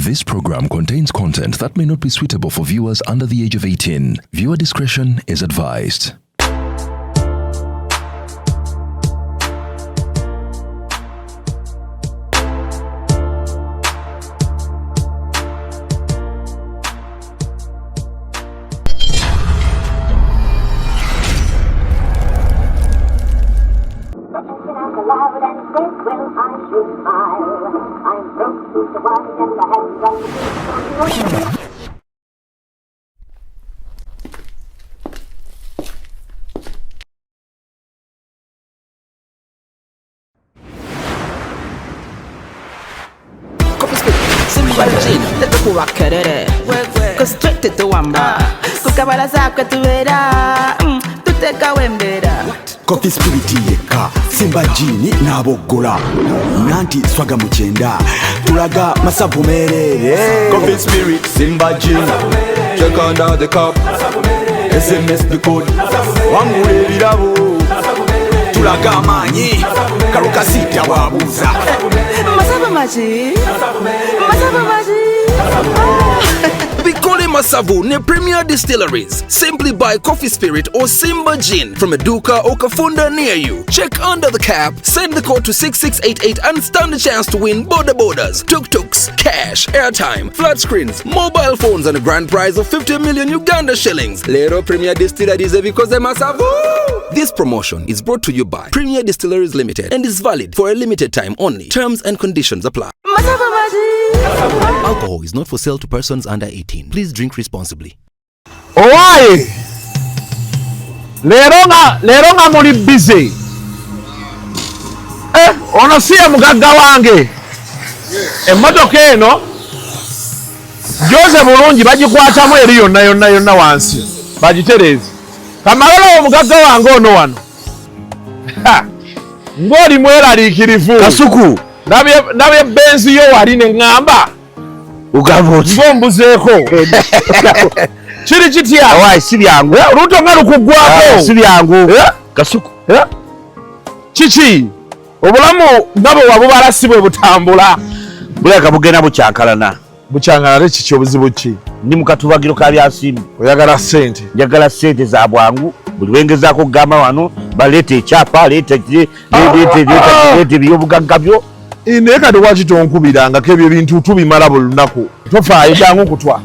This program contains content that may not be suitable for viewers under the age of 18. Viewer discretion is advised. Go straight to the wamba. Kukabala zakwe tuwera. Tuteka wembera. Coffee spirit yeka Simba jini nabogola nanti swaga muchenda tulaga masabu merere. Coffee spirit Simba jini check under the cup SMS the code wangule birabo tulaga manyi karuka sita wabuza Masabu maji. Bikole Masavu near Premier Distilleries. Simply buy Coffee Spirit or Simba Gin from a Duka or Kafunda near you. Check under the cap, send the code to 6688 and stand a chance to win border borders, tuk-tuks, cash, airtime, flat screens, mobile phones and a grand prize of 50 million Uganda shillings. Lero Premier Distilleries because Masavu. This promotion is brought to you by Premier Distilleries Limited and is valid for a limited time only. Terms and conditions apply. Alcohol is not for sale to persons under 18. Please drink responsibly. Owai! Leronga muli busy. Ono siya mugagga wange. Emmotoka eno Jose bulungi bagikwatamu eri yonna wansi. Bagitereze. Kamalalo omugagga wange ono wano. Ng'oli mweraliikirivu. Kasuku. Nabye benzi yo wali ne ngamba. Ugamba oti. Ngombuzeeko. Kiri kitya? Awai si byangu. Oluuto nga lukuggwako. Si byangu. Kasuku. Kiki? Obulamu nabo wabubala si bwe butambula. Buleka bugenda bukyankalana. Bukyankalana kiki obuzibu ki? Ndi mu katubagiro ka byasimbi. Oyagala ssente? Njagala ssente za bwangu. Buli wengezaako okugamba wano baleeta ekyapa leeta byobugagga byo. Naye kati lwaki tonkubirangako ebyo ebintu tubimala buli lunaku? Tofaayo jangu kutwa.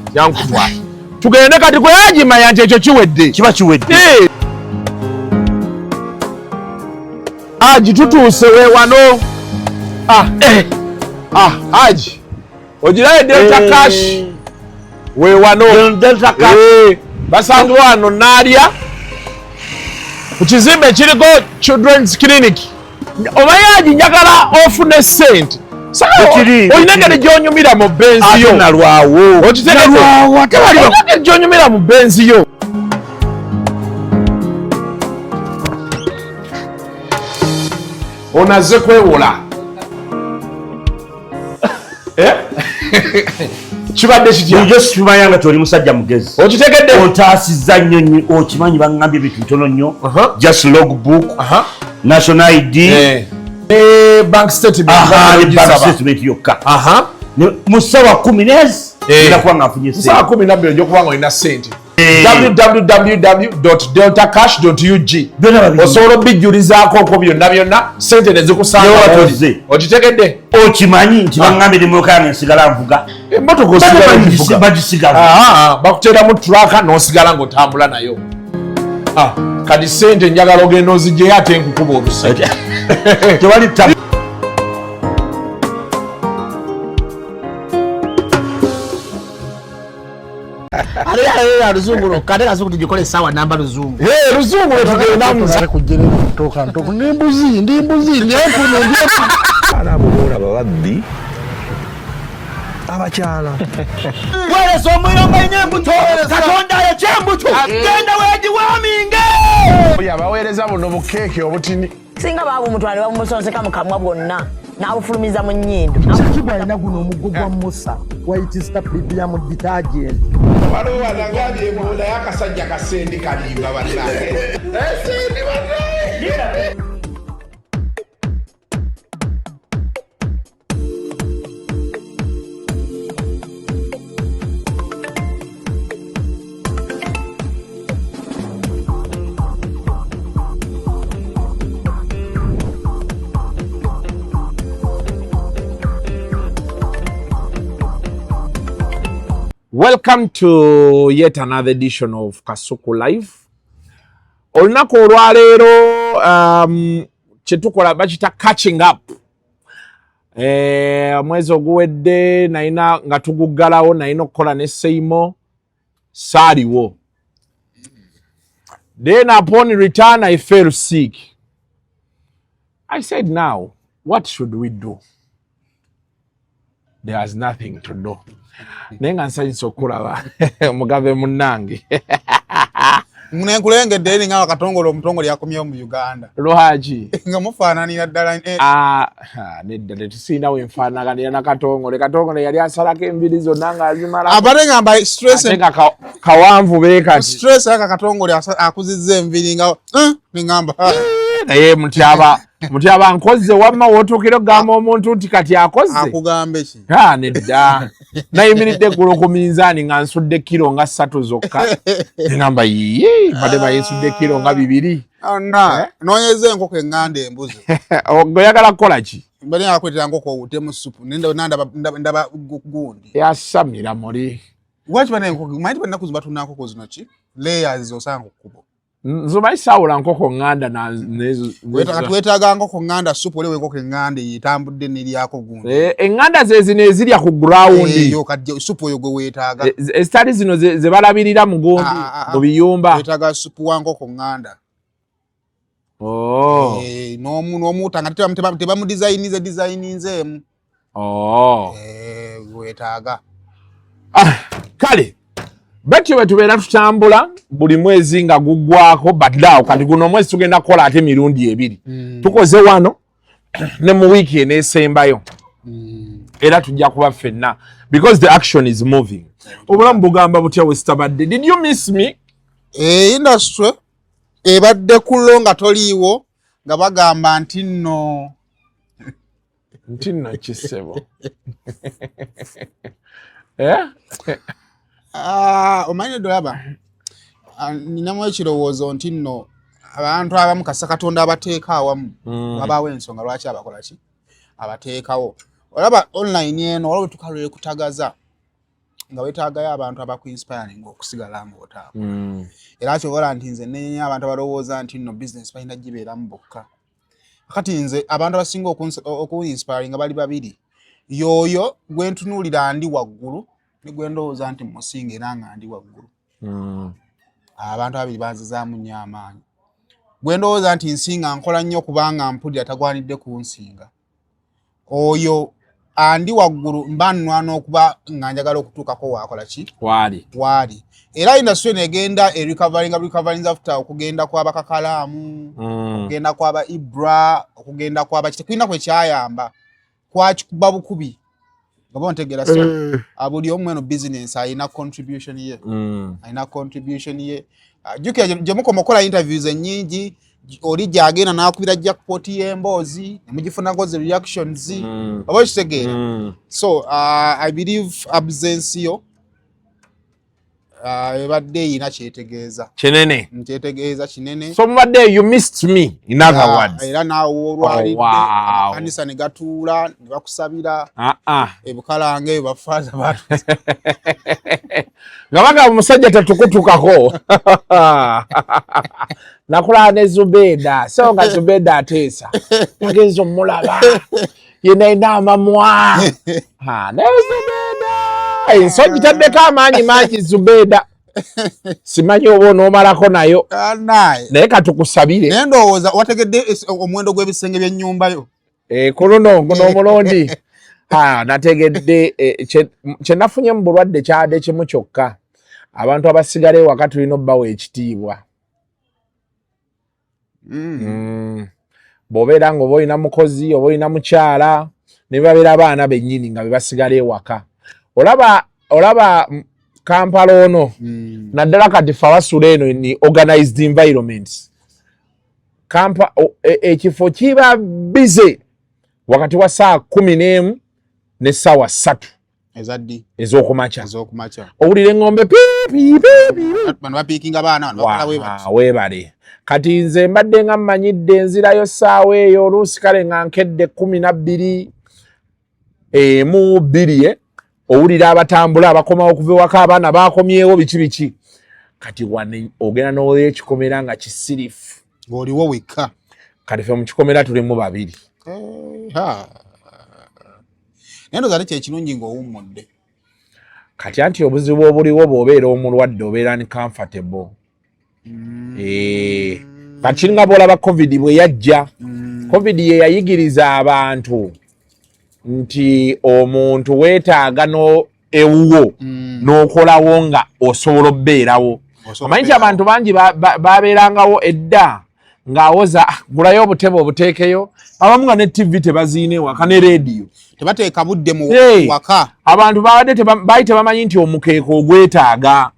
Tugende kati kwe yagimanya nti ekyo kiwedde. Kiba kiwedde. Aji tutuuse weewano. Aji ogirayo Delta Cash weewano. Delta Cash. Basange wano naalya ku kizimbe kiriko Children's Clinic. Obayaji njagala ofune ssente. Olina engeri gy'onyumira mu benzi yo. Nalwawo. Okitegeeza? Olina engeri gy'onyumira mu benzi yo. Onaze kwewola. Kibadde kitya? Njo situmanya nga toli musajja mugezi. Okitegedde? Otaasizza nnyo okimanyi bangambye ebintu bitono nnyo. Just logbook. National ID. Bank statement. Bank statement yokka. Mu ssaawa 10 nezi. Ndakuba nga nfunye ssente. Ssaawa 12 ojja nga olina ssente. www.deltacash.ug osobola obijjulizaako byonna ssente ne zikusanga. Okitegedde? Okimanyi nti bangambye emmotoka yange nsigala nvuga. Emmotoka bagisigala. Bakuteeramu turaka n'osigala ng'otambula nayo. Kati ssente njagala ogenda ozigyeyo ate nkukuba oluse. Tewali tabu. Luzungu kale kasuku tujikole sawa namba luzungu. Luzungu tugendamu kujjere kutoka ntoko n'embuzi nyepuno ndyepu. Ababola babaddi abakyala. Wereso omuyomba enyembuto Katonda yekyembuto genda wegiwaminge. Yabaweereza buno bukeeke obutini. Singa babu mutwale bamusonseka mu kamwa bwonna n'abufulumiza mu nnyindo. Kiba alina guno omuggo gwa Musa White Star Premium Detergent. Waliwo wanagambye embunda y'akasajja kasendi kalimba bannange. Sendi bannange. Welcome to yet another edition of Kasuku Live. Olunaku olwaleero kyetukola bakita catching up. Mwezi oguwedde nalina nga tuguggalawo nalina okukola ne Saymore saaliwo. Then upon return I fell sick. I said, now, what should we do? There's nothing to do. Nenga nsanyisa okulaba mugabe munnange. Munenkulengedde eri nga Katongole omutongole yakomyewo mu Uganda. Lwaki? Nga mufaananira ddala. Nedda tetusiina we nfaanaganira na Katongole. Katongole yali asalako embiri zonna ng'azimala. Abadde ngamba stress. Ate nga kawanvu beekati. Stress aka Katongole akuzizza enviri nga ngamba. Naye mutyaba nkozze wamma wootuukira okugamba omuntu nti kati akozze. Akugambe ki? Nedda. Nayimiridde eggulo ku minzaani nga nsudde kilo nga 3 zokka. Ngamba yiye badde bayensudde kilo nga 2. Noonyeza enkoko eŋŋanda embuzi. Oyagala kukola ki? Mbadde nakwetera nkoko owuttemu supu ndaba gundi. Yasamira muli. Lwaki bana enkoko manyi bannaku zibatunda nkoko zino ki? Layers osanga okkubo. Nzuba isawula nkoko ŋŋanda twetaaga nkoko ŋŋanda supu oliwo enkoko eŋŋanda etambudde n'eryako gundi. Eŋŋanda ze zino ezirya ku gurawundi. Kati supu oyo gwe weetaaga. Ezitali zino ze balabirira mu gundi mu biyumba. Weetaaga supu wa nkoko ŋŋanda. N'omuuta nga tebamudizayinizeemu. Weetaaga. Kale. Betyo bwe tubeera tutambula buli mwezi nga guggwako baddaawo kati guno omwezi tugenda kukola ate mirundi 2. Tukoze wano ne mu wiiki eneesembayo. Era tujja kuba ffenna because the action is moving. Obulamu bugamba butya wesitabadde? Did you miss me? Industry ebadde kulo nga toliiwo nga bagamba nti nno kisebo. Omanyi dolaba ninamu ekirowoozo nti nno abantu abamu kasa Katonda abateeka awamu wabaawo ensonga lwaki abakola ki abateekawo. Olaba online eno waliwo tukalwere kutagaza nga weetaagayo abantu abakuinspiring okusigala ng'otaaba. Era kyobola nti nze nenye abantu abalowooza nti nno business balina gibeeramu bokka. Kati nze abantu abasinga okuinspiring bali 2. Yoyo gwe ntunuulira ndi waggulu ne gwe ndowooza nti musinga era nga ndi waggulu. Abantu 2 banzizaamu nnyo amaanyi. Gwe ndowooza nti nsinga nkola nnyo kubanga mpulira tagwanidde kunsinga. Oyo andi waggulu mba nnwana okuba nga njagala okutuukako waakola ki? Waali. Era industry negenda recovering after okugenda kwaba Kakalaamu, okugenda kwaba Ibra, okugenda kwaba kitekulina kwe kyayamba. Kwakikuba bukubi. Gabo ntegera so abuli omwe no business ayina contribution ye. Juke je mukomokola interviews ennyingi oli jagena nakubira jackpot y'emboozi nemugifuna ngoze reactions abo kitegera. So I believe absence yo ebadde ina kyetegeeza kinene. So mubadde you missed me in other words. Era naawo olwalidde kanisa ne gatuula ne bakusabira ebukalange ebafaaza batu nga bagamba omusajja tatukutukako. Nakulaba ne Zubeda so nga Zubeda ateesa nagenza omulaba yena ina amamwa naye Zubeda ensonyi taddeko amaanyi mangi Zubeda. Simanyi oba onoomalako nayo naye katukusabire. Naye ndowooza wategedde omuwendo gw'ebisenge by'ennyumba yo. Kuno omulundi nategedde kye nafunye mu bulwadde kyadde kimu kyokka. Abantu abasigale waka tulina obbawa ekitiibwa. Bw'obeera ng'oba olina mukozi oba olina mukyala ne babeera abaana bennyini nga be basigala ewaka. Olaba Kampala ono naddala kati ffe abasula eno ni organized environments. Ekifo kiba bize wakati wa saa 11 ne ssaawa 3 ez'okumakya. Owulira eŋŋombe weebale. Kati nze mbadde nga mmanyidde nzirayo ssaawa eyo oluusi kale nga nkedde 12 mu 2 owulira abatambula abakomawo okuva ewaka abaana bakomyewo biki kati wano ogenda n'oyo ekikomera nga kisirifu ng'oliwo wekka kati ffe mu kikomera tulimu babiri naye ndoza ate kyekirungi ng'owummudde kati anti obuzibu obuliwo bw'obeera omulwadde obeera ni comfortable kati kiringa bw'olaba covid bwe yajja covid ye yayigiriza abantu nti omuntu weetaaga ewuwo n'okolawo nga osobola obbeerawo omanyi nti abantu bangi babeerangawo edda ng'awoza gulayo obutebe obuteekeyo abamu nga ne tv tebaziina ewaka ne rediyo tebateeka budde mu waka abantu baali tebamanyi nti omukeeka ogwetaaga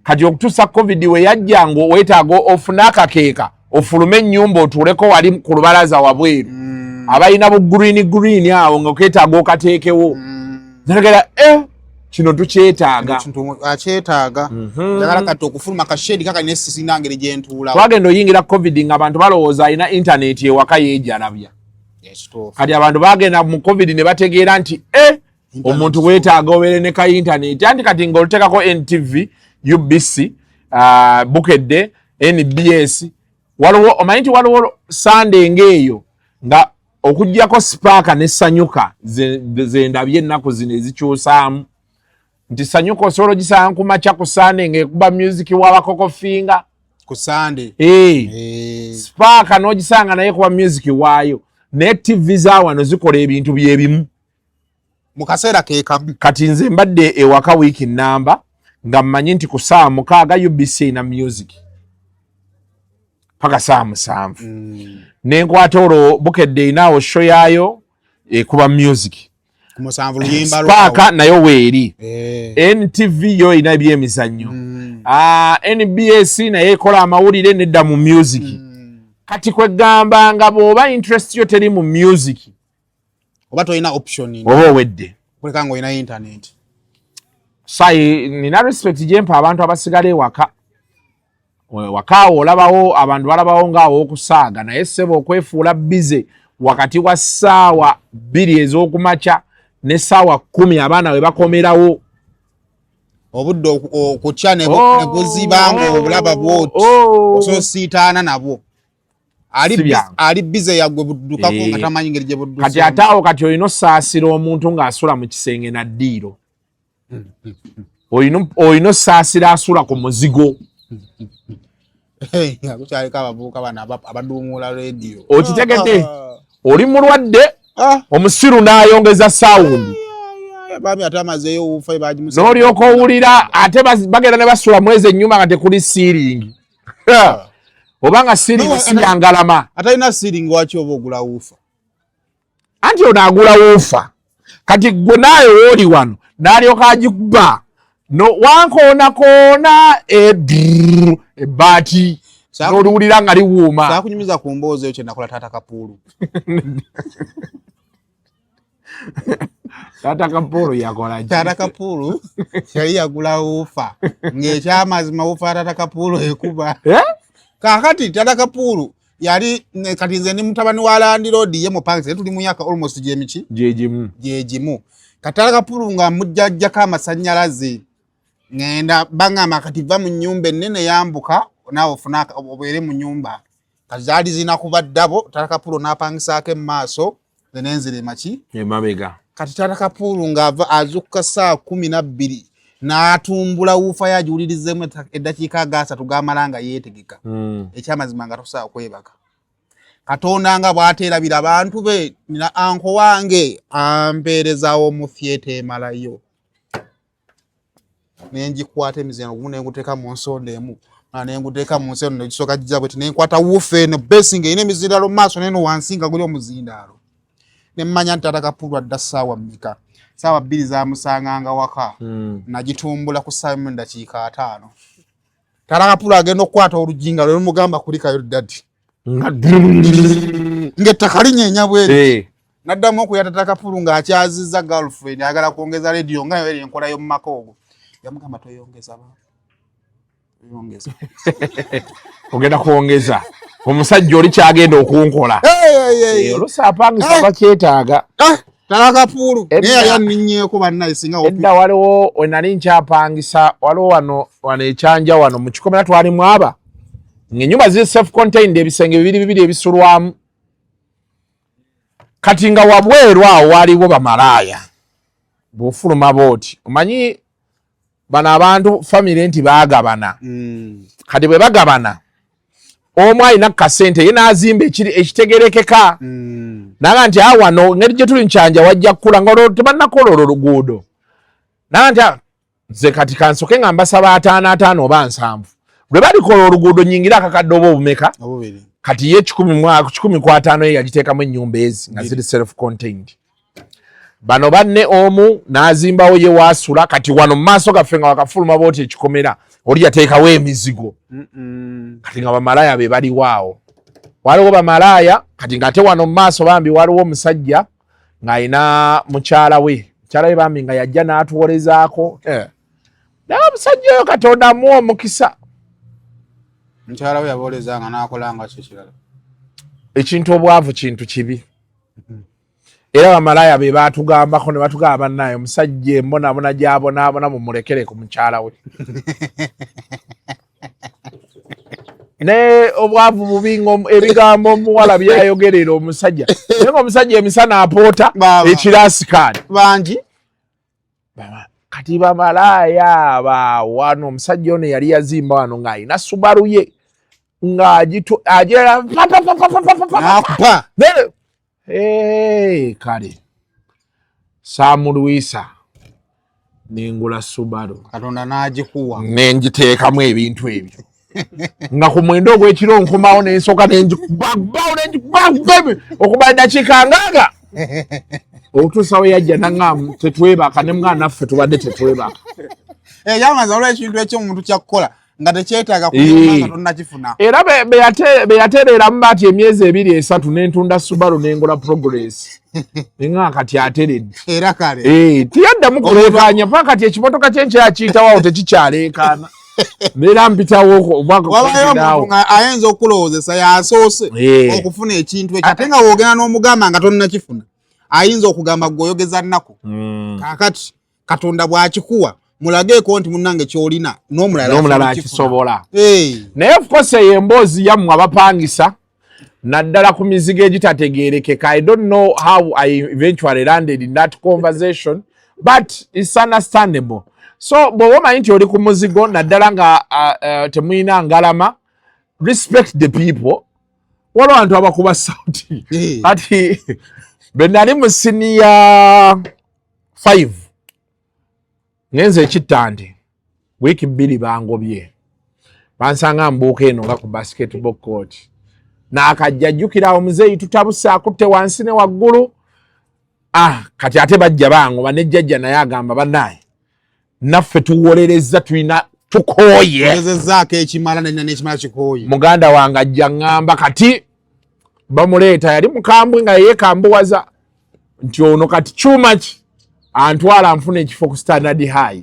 kati okutuusa covid we yajja nga weetaaga ofune akakeeka ofulume ennyumba otuuleko wali ku lubalaza wabweru abalina bu green awo nga okeetaaga okateekewo nategera kino tukyetaaga akyetaaga njagala kati okufuluma kashedi kaka nesisina ngeri gyentuula twagenda oyingira covid nga abantu balowooza alina intaneti ewaka yeejalabya kati abantu bagenda mu covid ne bategeera nti omuntu weetaaga obeere ne ka intaneti anti kati nga oluteekako NTV UBC Bukedde NBS waliwo omanyi nti waliwo Sunday ng'eyo nga okuggyako Spark ne Sanyuka zendabye ennaku zino ezikyusaamu nti Sanyuka osobola ogisanga ku makya ku Sunday ng'ekuba music w'abakokofinga ku Sunday Spark n'ogisanga naye kuba music waayo naye TV za wano zikola ebintu byebimu mu kaseera ke kamu kati nze mbadde ewaka wiiki nnamba nga mmanyi nti ku saa 6 UBC na music paka saa 7 nenkwata olwo Bukedde inaawo show yaayo ekuba music ku 7 luyimba Spark nayo weeri NTV yo ina ebyemizannyo NBS naye ekola amawulire nedda mu music kati kwegamba nga bw'oba interest yo teri mu music oba tolina option oba owedde kuleka nga olina internet sai nina respect gyempa abantu abasigala ewaka wakaawo olabawo abantu balabawo ngaawo okusaaga naye ssebo okwefuula bize wakati wa ssaawa 2 ez'okumakya ne ssaawa 10 abaana we bakomerawo obudde okutya ne buzibanga obulaba bwoti ososiitaana nabwo ali bize yagwe buddukako nga tamanyi ngeri gye budduka kati ataawo kati olina osaasira omuntu ng'asula mu kisenge na ddiiro olina osaasira asula ku muzigo kukyalika abavubuka bano abaduumula rediyo okitegedde oli mulwadde omusiru n'ayongeza sawundi bami ate amazeeyo ufa n'olyoka owulira ate bagenda ne basula mwezi ennyumba nga tekuli siiringi obanga siiringi siyangalama ate alina siiringi waki oba ogula wuufa anti ono agula wuufa kati gwe naawe wooli wano n'alyoka agikuba wankoona ebbaati n'oluwulira nga liwuuma saakunyumiza ku mboozi eyo kye nakola taata Kapuulu taata Kapuulu yakola ki taata Kapuulu yali yagula wuufa ng'ekyamazima wuufa taata Kapuulu ekuba kakati taata Kapuulu yali kati nze ndi mutabani wa landiroodi ye mupangisa tuli mu myaka almost gyegimu kati taata Kapuulu nga mujjajjako amasannyalaze ngenda bangamba kati va mu nnyumba ennene yambuka naawe ofuna obeere mu nnyumba kati zaali zirina kuba ddabo taata Kapuulu n'apangisaako emmaaso zenenzire maki emabega kati taata Kapuulu ng'ava azukka saa 12 n'atumbula wuufa yagiwulirizeemu eddakiika 3 gamala nga yeetegeka ekyamazima nga tosobola kwebaka Katonda nga bw'ateerabira abantu be nina anko wange ampeerezaawo mu fyeta emalayo nengikwata emizino gumu nenguteeka mu nsonda emu nenguteeka mu nsonda negisooka gijja bweti nenkwata wuufa eno besinga erina emizindaalo mu maaso neno wansi nga guli omuzindaalo nemmanya nti taata Kapuulu adda ssaawa mmeka ssaawa 2 zamusanganga waka nagitumbula ku ssaawa 1 dakiika 5 taata Kapuulu agenda okukwata olujinga lwe lumugamba kulikayo ddadi ng'ettaka linyeenya bweri naddamu okuyata taata Kapuulu ng'akyazizza girlfriend ayagala kwongeza rediyo nga eri enkolayo mu maka ogwo yamugamba toyongeza yongeza ogenda kwongeza omusajja oli kyagenda okunkola olusaapangisa bakyetaaga Talaka pulu. Ya ninyeeko banna isinga opi. Edda waliwo wenali nkyapangisa waliwo wano ekyanja wano mu kikomera twali mwaba. Ng'ennyumba ziri self contained ebisenge bibiri ebisulwamu. Kati nga wabweru awo waliwo bamalaaya. Bw'ofuluma booti. Omanyi bano abantu famire nti baagabana. Kati bwe bagabana omu alina kasente ye n'azimba ekitegerekeka. Naga nti wano ngeri gye tuli nkyanja wajja kukula nga tebannakola olwo luguudo. Naga nti nze kati kansoke nga mbasaba 5 oba 7. Lwe balikola oluguudo nyingira akakadde oba obumeka. Kati ye 10 ye yagiteekamu ennyumba ezi nga ziri self contained. Bano banne omu n'azimbawo ye waasula kati wano mu maaso gaffe nga wakafuluma booti ekikomera oli yateekawo emizigo. Kati nga bamalaaya be baliwaawo. Waliwo bamalaaya kati ng'ate wano mu maaso bambi waliwo omusajja ng'alina mukyala we. Mukyala we bambi nga yajja n'atuwolezaako. Naye omusajja oyo Katonda amuwa omukisa. Mukyala we yaboolezanga n'akolanga kyo kirala. Ekintu obwavu kintu kibi. Era bamalaaya be baatugambako ne batugamba bannaye omusajja embonabona gy'abonaabona mumulekere ku mukyala we. Ne obwavu bubi ebigambo omuwala byayogerera omusajja. Naye ng'omusajja emisana apoota ekiraasikaani. Bangi. Kati bamalaaya wano omusajja ono yali yazimba wano ng'alina Subaru ye ng'agirera kale saamulwisa nengula Subaru Katonda n'agikuwa nenjiteekamu ebintu ebyo nga ku mwendo ogw'ekiro nkomawo nensooka okuba eddakiika ngaaga okutuusa we yajja naŋŋamu tetwebaka ne mwana naffe tubadde tetwebaka. Yamaze olw'ekintu ekyomuntu kyakukola nga tekyetaaga kuba Katonda kifuna. Era be yatereeramu baati emyezi 2-3 n'entunda Subaru n'engola Progress. Nga kati ateredde. Era kale. Tiyaddamu kuleekaanya paka kati ekimotoka kye nkyakiyitawo awo tekikyaleekaana. Neera mpitawo wabayo ayinza okulowoozesa yasoose okufuna ekintu ekyo ate nga woogenda n'omugamba nga tonnakifuna. Ayinza okugamba gweoyogeza nnaku. Kaakati Katonda bw'akikuwa mulageeko nti munnange kyolina n'omulala akisobola. Naye of course eyo emboozi yammwe abapangisa naddala ku mizigo egitategeerekeka. I don't know how I eventually landed in that conversation but it's understandable. So bw'oba omanyi nti oli ku muzigo naddala nga temuyina ngalama, respect the people. Waliwo abantu abakuba sauti. Kati bwe nali mu senior 5 ngenze ekittande wiiki 2 bangobye bansanga mbuuka eno nga ku basketball court n'akajja jjukira omuzeeyi tutabuse akutte wansi ne waggulu. Kati ate bajja bangoba ne jjajja naye agamba bannaye naffe tuwolerezza tulina tukooye ekimala n'ekimala kikooye. Muganda wange ajja ngamba kati bamuleeta yali mukambwe nga yeekambuwaza nti ono kati kyuma ki antwala nfuna ekifo ku standard high.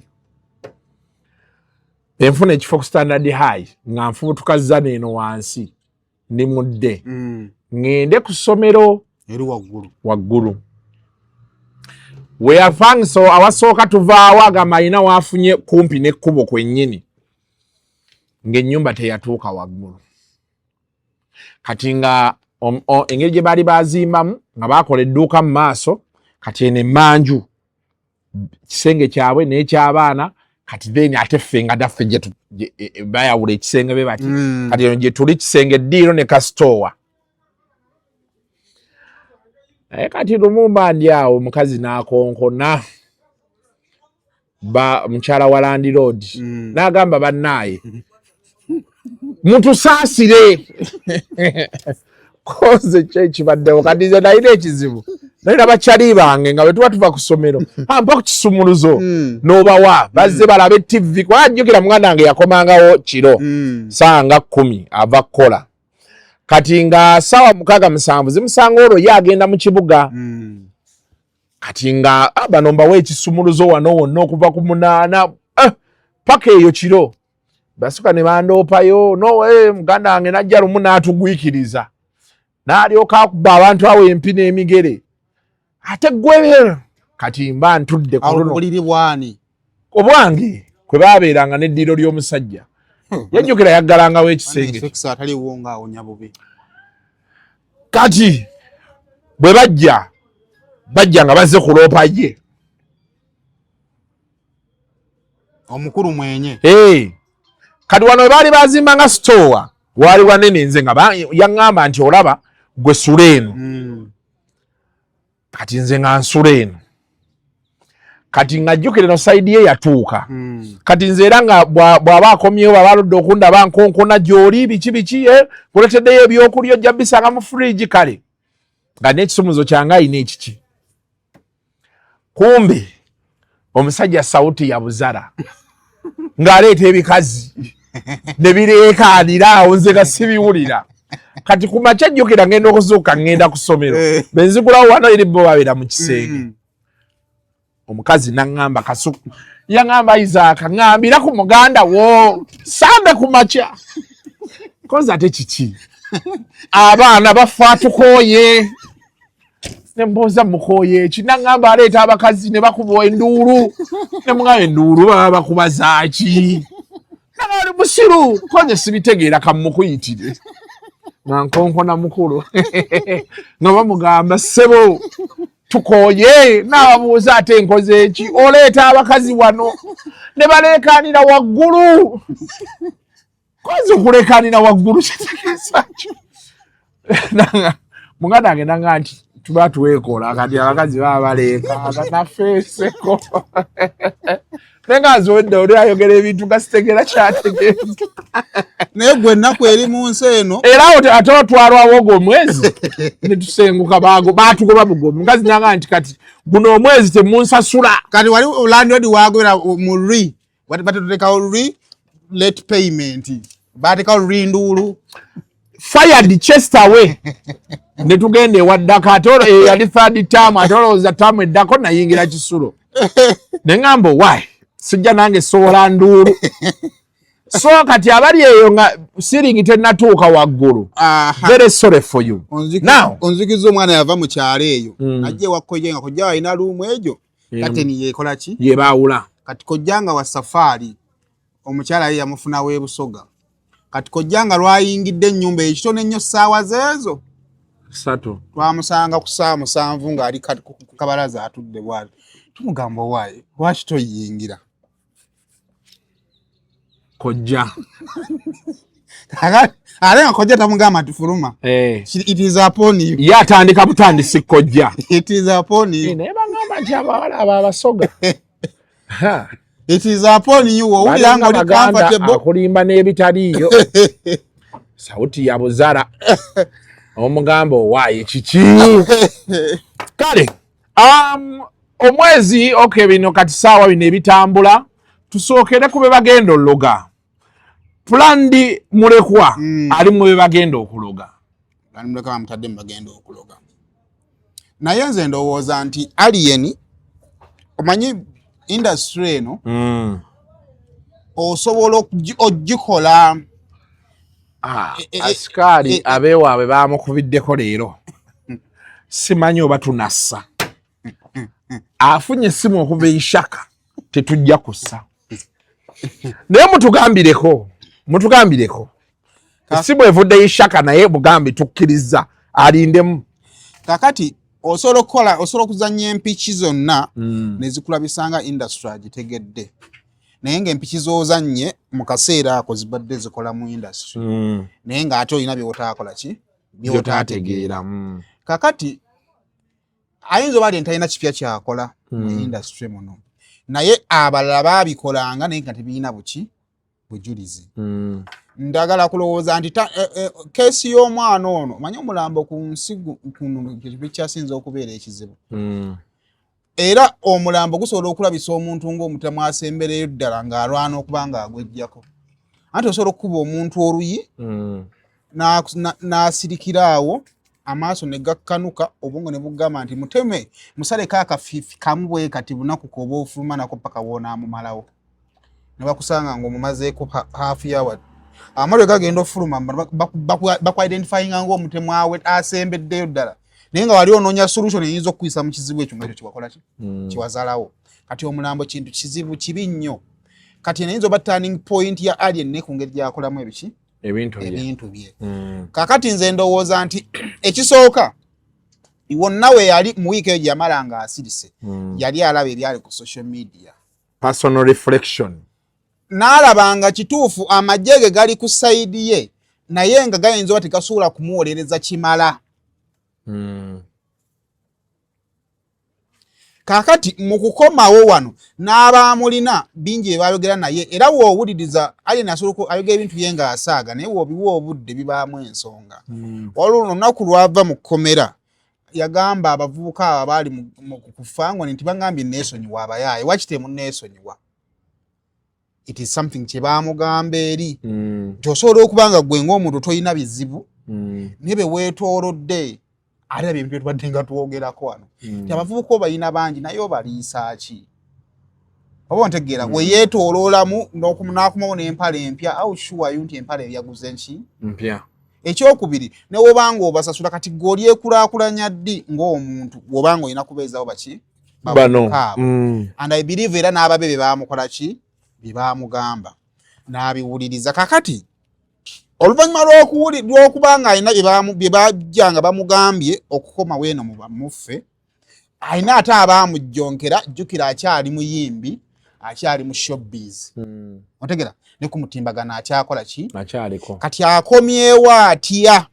Enfuna ekifo ku standard high nga nfubutukazza n'eno wansi ndi mudde ngende ku ssomero eri waggulu. Weyafanso awasooka tuvaawo agamba alina waafunye kumpi n'ekkubo kwennyini ng'ennyumba teyatuuka waggulu. Kati nga engeri gye baali baazimbamu nga baakola edduuka mu maaso kati eno emmanju kisenge kyabwe n'eky'abaana kati then ate ffe nga daffe gye bayawula ekisenge be bati kati eno gye tuli kisenge ddiiro ne kasitoowa. Naye kati Lumumba ndi awo omukazi n'akonkona mukyala wa Landlord n'agamba bannaaye mutusaasire koze kyekibaddewo kati nze nalina ekizibu nalina bakyali bange nga bwe tuba tuva ku ssomero mpa ku kisumuluzo n'obawa bazze balabe TV kuba ajjukira muganda wange yakomangawo kiro sanga 10 ava kukola kati nga saawa 6-7 zimusanga olwo ye agenda mu kibuga kati nga bano mbawo ekisumuluzo wano wonna okuva ku 8 paka eyo kiro basuka ne bandoopayo muganda wange najja lumu n'atugwikiriza n'alyoka akuba abantu awo empi n'emigere ate gwe kati mba ntudde buliri bwani obwange kwe babeeranga n'eddiro ly'omusajja yajjukira yaggalangawo ekisenge ataliwo ng'awonya bubi kati bwe bajja nga bazze kuloopa ye omukulu mwenye kati wano baali bazimba nga sitowa waali wanene nze nga yaŋŋamba nti olaba gwe sula eno kati nze nga nsula eno kati ng'ajjukira eno sayidi ye yatuuka kati nze era nga bw'aba akomyewo abaludde okundaba nkonkona gy'oli biki kuleteddeyo ebyokulya ojja bisanga mu fridge kale nga n'ekisumuzo kyange ayina ekiki kumbe omusajja sawuti ya buzara ng'aleeta ebikazi ne bireekaanira awo nze nga sibiwulira kati ku makya jjukira ngenda okuzuuka ngenda ku ssomero benzigulawo wano eri bo babeera mu kisenge omukazi naŋŋamba kasuku yaŋŋamba Isaaka ŋŋambira ku muganda wo sambe ku makya kozi ate kiki abaana bafa tukooye ne mbuuza mukooye eki naŋŋamba aleeta abakazi ne bakuba enduulu ne muŋŋamba enduulu baba bakuba zaaki nagali musiru koze sibitegeera kamukuyitire nga nkonkona mukulu nga bamugamba ssebo tukooye n'ababuuza ate nkoze eki oleeta abakazi wano ne baleekaanira waggulu koze okuleekaanira waggulu kitegeeza kyo muganda agenda nga nti tuba tuweekola kati abakazi baba baleekaana nafeeseko naye nga nziwedde oli ayogera ebintu nga sitegeera kyategeeza naye gwe ennaku eri mu nsi eno era ate otwalwawo ogwo omwezi ne tusenguka baatugoba bugobi mukazi nanga nti kati guno omwezi temunsasula kati wali landlord wagwera mu batetekawo late payment baatekawo nduulu fired chest away ne tugenda ewaddaka ate yali third term ate olowooza term eddako nayingira kisulo ne ŋŋamba why sijja nange sowola nduulu so kati abali eyo nga siringi tennatuuka waggulu very sorry for you now onzikiza omwana yava mu kyalo eyo najja ewakkoye nga kojja walina luumu egyo kateni yeekola ki ye baawula kati kojja nga wa safaari omukyala ye yamufunawo ebusoga kati kojja nga lwayingidde ennyumba ekitono ennyo ssaawa zeezo 3 twamusanga ku ssaawa 7 ng'ali ku kabalaza atudde bwali tumugamba owaaye lwaki toyingira kojja ate nga kojja tamugamba nti fuluma it is upon you ye atandika butandisi kojja it is upon you naye bagamba nti abawala abo abasoga it is upon you owulira nga oli comfortable akulimba n'ebitaliiyo sawuti ya buzara omugamba owaaye kiki kale omwezi okay bino kati saawa bino ebitambula tusookere ku be bagenda ologa plandi mulekwa ali mu be bagenda okuloga muleka bamutadde mu bagenda okuloga naye nze ndowooza nti alien omanyi industry eno osobola ogikola asikaali abeewaabwe bamukubiddeko leero simanyi oba tunassa afunye essimu okuva eishaka tetujja kussa naye mutugambireko essimu evudde eishaka naye mugambi tukkiriza alindemu kakati osobola okuzannya empiki zonna nezikulabisanga industry agitegedde naye ng'empiki z'ozannye mu kaseera ako zibadde zikola mu industry naye ng'ate olina by'otaakola ki by'otaategeera kakati ayinza oba ntalina kipya kyakola mu industry muno naye abalala baabikolanga naye nga tebirina bujulizi ndagala kulowooza nti keesi y'omwana ono manyi omulambo ku nsi kuno kyasinza okubeera ekizibu era omulambo gusobola okulabisa omuntu ng'omutemu asembereyo ddala ng'alwana okuba ng'agwejjako anti osobola okukuba omuntu oluyi n'asirikira awo amaaso ne gakkanuka obwongo ne bugamba nti muteme musaleko akafiifi kamu bwe kati bunaku koba ofuluma nako paka wonaamumalawo ne bakusanga ng'omumazeeko half hour amalwe gagenda ofuluma baku identifyinga ng'omutemu awe asembeddeyo ddala naye nga wali onoonya solution eyinza okukuyisa mu kizibu ekyo nga ekyo kiwakola ki kiwazaalawo kati omulambo kintu kizibu kibi nnyo kati enayinza oba turning point ya alien ne ku ngeri gyakolamu ebintu bye kakati nze ndowooza nti ekisooka wonna we yali mu wiiki eyo gyeyamala nga asirise yali alaba ebyali ku social media personal reflection n'alabanga kituufu amagye ge gali ku sayidi ye naye nga gayinza oba tegasuubula kumuwolereza kimala kakati mu kukomawo wano n'abaamulina bingi bye baayogera naye era woowuliriza alina asobola ayogera ebintu bye nga asaaga naye wobiwa obudde bibaamu ensonga waliwo olunaku lwava mu kkomera yagamba abavubuka abo abaali mu kufangwa nti bagambye neesonyiwa abayaaye wakitemu neesonyiwa it is something kye baamugamba eri kyosobola okuba nga gwe ng'omuntu tolina bizibu naye be weetoolodde ate ebintu byetubadde nga twogerako wano ti abavubuka obalina bangi naye obaliisa ki oba ontegeera we yeetooloolamu n'akumawo n'empale empya awushuwayo nti empale yaguze nki mpya ekyokubiri ne wobanga obasasula kati gw'olyekulaakulanya ddi ng'omuntu bw'obanga olina kubeezawo baki bano and I believe era n'ababe be baamukola ki bye baamugamba n'abiwuliriza kakati oluvannyuma lw'okuba nga alina bye bajja nga bamugambye okukoma weeno muffe alina ate abaamujjonkera jjukira akyali muyimbi akyali mu showbiz otegera ne ku mutimbagano akyakola ki akyaliko kati akomyewo atya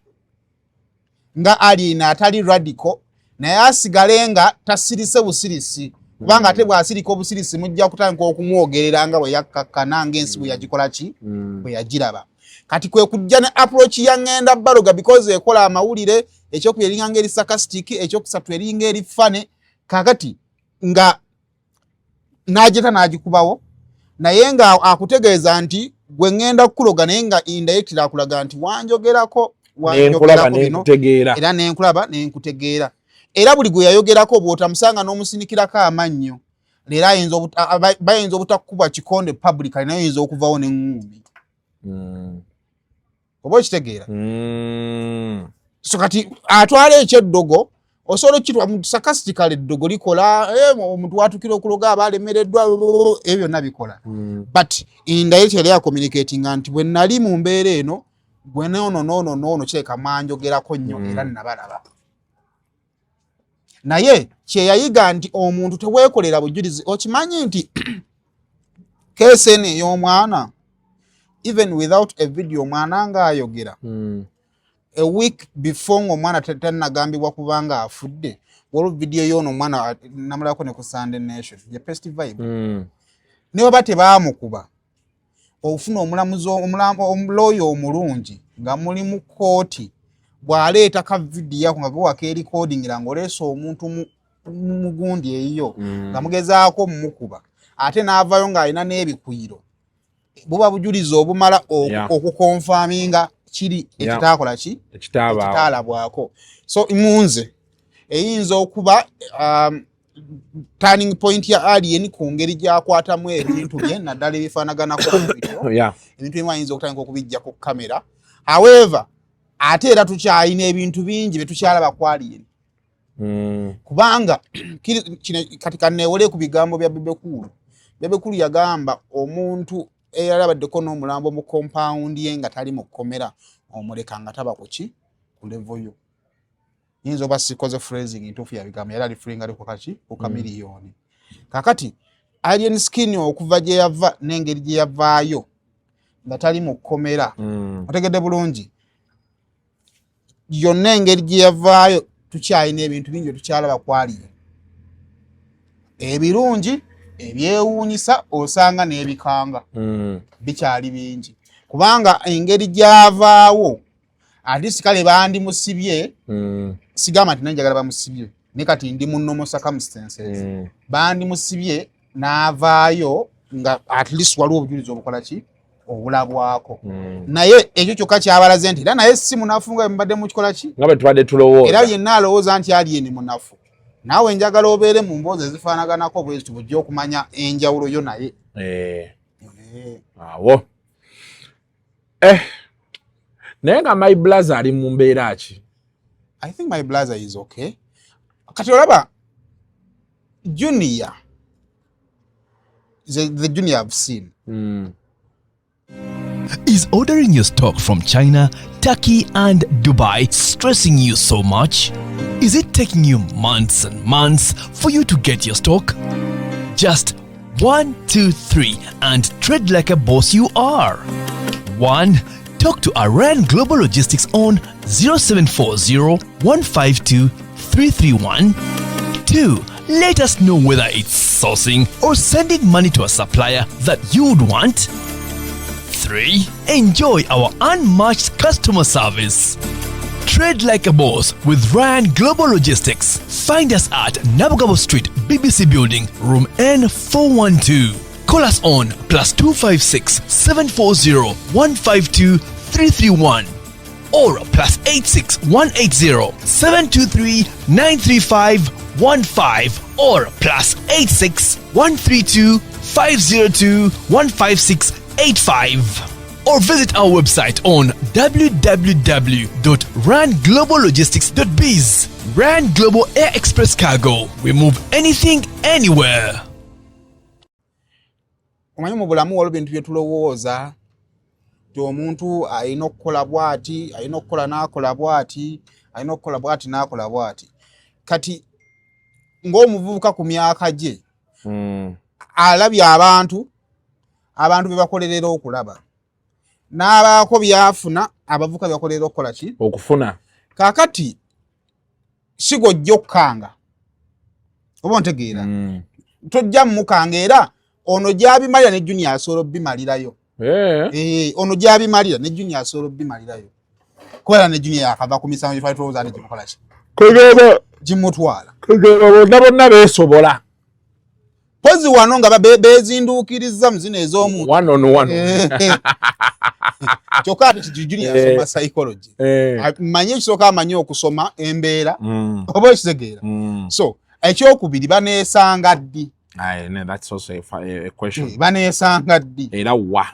nga alina atali radical naye asigale nga tasirise busirisi kubanga ate bw'asirika obusirisi mujja kutandika okumwogerera nga bwe yakkakkana ng'ensi bwe yagikola ki bwe yagiraba kati kwe kujja ne approach ya ngenda baloga because ekola amawulire ekyokubiri eringa ngeri sarcastic ekyokusatu eringa eri fane kakati nga najeta najikubawo naye nga akutegeeza nti gwe ngenda kukuloga naye nga indirect akulaga nti wanjogerako bino era nenkulaba nenkutegeera era buli gwe yayogerako bw'otamusanga n'omusinikirako amannyo leero bayinza obutakuba kikonde publicly naye oyinza okuvawo n'eŋŋuumi oba okitegeera so kati atwala ekyeddogo osobola okitwa mu sarcastically eddogo likola omuntu watukira okuloga abalemereddwa ebyo byonna bikola but indirect yali acommunicatinga nti bwe nali mu mbeera eno gwe noono kireka manjogerako nnyo era nabalaba naye kyeyayiga nti omuntu teweekolera bujulizi okimanyi nti keesi eno ey'omwana even without a video omwana nga ayogera a week before ng'omwana tannagambibwa kubanga afudde waliwo video y'ono omwana namulako ne ku Sunday Nation ya Best Vibe ne baba tebaamukuba ofuna omulooyo omulungi nga muli mu kooti bw'aleeta ka video nga gawaka recordingira ng'oleese omuntu mugundi eyo nga mugezaako mumukuba ate n'avayo ng'alina n'ebikwiro buba bujulizi obumala okukonfaminga kiri ekitaakola ki ekitaalabwako so munze eyinza okuba turning point ya alien ku ngeri gyakwatamu ebintu bye naddala ebifaanaganako ebintu bimu ayinza okutandika okubijja ku kamera however ate era tukyalina ebintu bingi bye tukyalaba ku alien kubanga kati kanneewole ku bigambo bya Bebe Cool. Bebe Cool yagamba omuntu eyalabaddeko n'omulambo mu compound ye nga tali mu kkomera omuleka nga taba kuki ku level yo yinza oba sikoze phrasing ntuufu ya bigambo yali alifulinga liko kaki ku kamiliyoni kakati alien skin okuva gye yava n'engeri gye yavaayo nga tali mu kkomera otegedde bulungi yonna engeri gye yavaayo tukyalina ebintu bingi tukyalaba kwaliyo ebirungi ebyewuunyisa osanga n'ebikanga bikyali bingi kubanga engeri gyavaawo atisi kale bandimusibye sigamba nti nanjagala bamusibye ne kati ndi mu normal circumstances bandimusibye n'avaayo nga at least waliwo obujulizi obukola ki obulabwako naye ekyo kyokka kyabalaze nti era naye si munafu nga mbadde mukikola ki nga bwe tubadde tulowooza era yenna alowooza nti alien munafu naawe njagala obeere mu mboozi ezifaanaganako bweziti bujja okumanya enjawulo yo naye awo naye nga my blaza ali mu mbeera ki I think my brother is okay. Kati olaba Junior, the Junior I've seen. Is ordering your stock from China, Turkey and Dubai stressing you so much? Is it taking you months and months for you to get your stock? Just 1, 2, 3 and trade like a boss you are. 1. Talk to Iran Global Logistics on 0740 152 331. 2. Let us know whether it's sourcing or sending money to a supplier that you would want. 3. Enjoy our unmatched customer service. Trade like a boss with Ryan Global Logistics. Find us at Nabugabo Street, BBC Building, room N412. Call us on +256 740 152 331 or +86 180 723 935 15 or +86 132 502 156 85 or visit our website on www.rangloballogistics.biz. Rand Global Air Express Cargo. We move anything, anywhere. Omanyi mu bulamu waliwo bintu bye tulowooza nti omuntu alina okukola bw'ati, alina okukola n'akola bw'ati, alina okukola bw'ati n'akola bw'ati. Kati ng'omuvubuka ku myaka gye alabye abantu be bakolerera okulaba. N'abaako byafuna abavuka byakolerera okukola ki? Okufuna. Kaakati sigojja okkanga. Oba ontegeera. Tojja mukanga era ono gy'abimalira ne Junior asobola bimalirayo. Ono gy'abimalira ne Junior asobola bimalirayo. Kubera ne Junior akava ku misango gye twali tulowooza nti gimukola ki? Gimutwala. Bonna beesobola. Pozi wano nga bezinduukiriza mu zino ez'omuntu. One on one. Kyokka ati Junior asoma psychology. Manye ekisooka amanyi okusoma embeera. Oba ekitegeera. So, ekyokubiri baneesanga ddi. That's also a question. Baneesanga ddi. Era wa.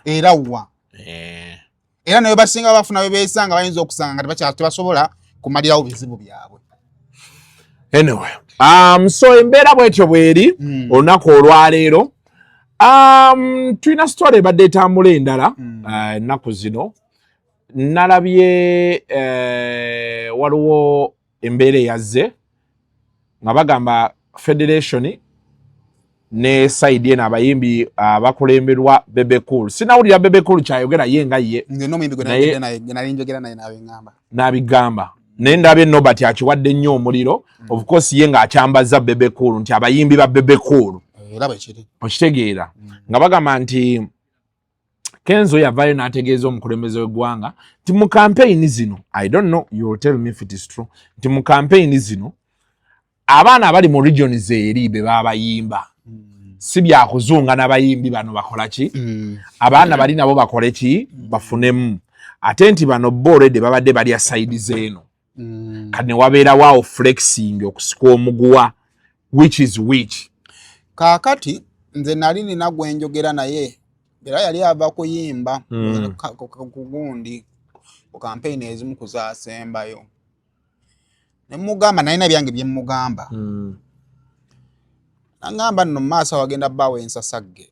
Era naye basinga bafuna be beesanga bayinza okusanga nga tebasobola kumalirawo bizibu byabwe. Anyway, so embeera bwetyo bweri olunaku olwaleero. Tulina story ebadde etambula endala ennaku zino. Nalabye waliwo embeera eyazze nga bagamba Federation ne side eno abayimbi bakulemberwa Bebe Cool. Sinawulira Bebe Cool kyayogera ye nga ye. N'abigamba. Nendabye Nobert akiwadde nnyo omuliro. Of course ye nga akyambaza Bebe Cool nti abayimbi ba Bebe Cool. Okitegeera. Nga bagamba nti Kenzo yavayo n'ategeeza omukulembeze w'eggwanga nti mu campaign zino, I don't know, you will tell me if it is true, nti mu campaign zino abaana abali mu regions eri be babayimba. Si bya kuzunga n'abayimbi bano bakola ki? Abaana bali nabo bakole ki? Bafunemu. Ate nti bano already babadde bali ya side zeeno. Kane wabeera waawo flexing okusika omuguwa which is which. Kaakati nze nali nina gwe njogera naye era yali ava kuyimba ku gundi ku campaign ezimu kuzaasembayo. Ne mugamba nalina byange bye mugamba. Nangamba nno mu maaso wagenda bbaawo ensasagge.